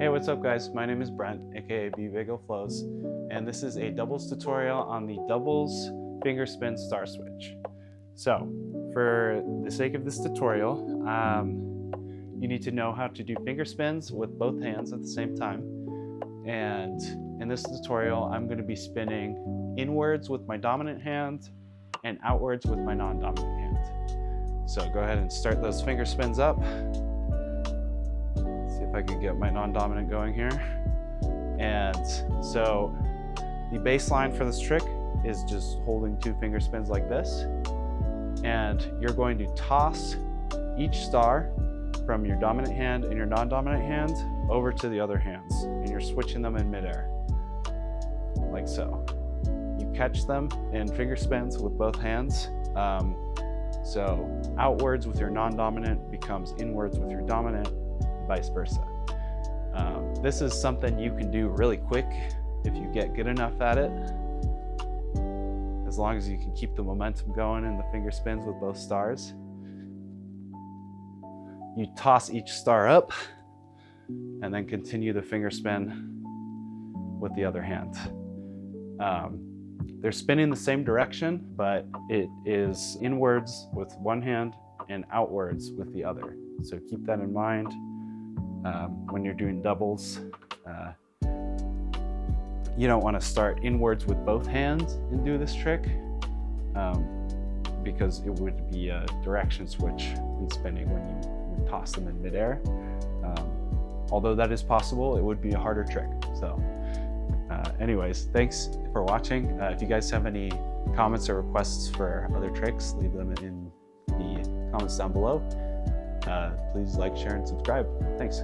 Hey, what's up guys? My name is Brent, aka Flows, and this is a doubles tutorial on the doubles finger spin star switch. So, for the sake of this tutorial, you need to know how to do finger spins with both hands at the same time. And in this tutorial, I'm going to be spinning inwards with my dominant hand and outwards with my non-dominant hand. So go ahead and start those finger spins up. See if I can get my non-dominant going here. And so the baseline for this trick is just holding two finger spins like this. And you're going to toss each star from your dominant hand and your non-dominant hand over to the other hands. And you're switching them in midair, like so. You catch them in finger spins with both hands. So outwards with your non-dominant becomes inwards with your dominant, and vice versa. This is something you can do really quick if you get good enough at it. As long as you can keep the momentum going in the finger spins with both stars. You toss each star up and then continue the finger spin with the other hand. They're spinning the same direction, but it is inwards with one hand and outwards with the other. So keep that in mind when you're doing doubles. You don't want to start inwards with both hands and do this trick because it would be a direction switch in spinning when you toss them in midair. Although that is possible, it would be a harder trick. So anyways, thanks for watching. If you guys have any comments or requests for other tricks, leave them in the comments down below. Please like, share, and subscribe. Thanks.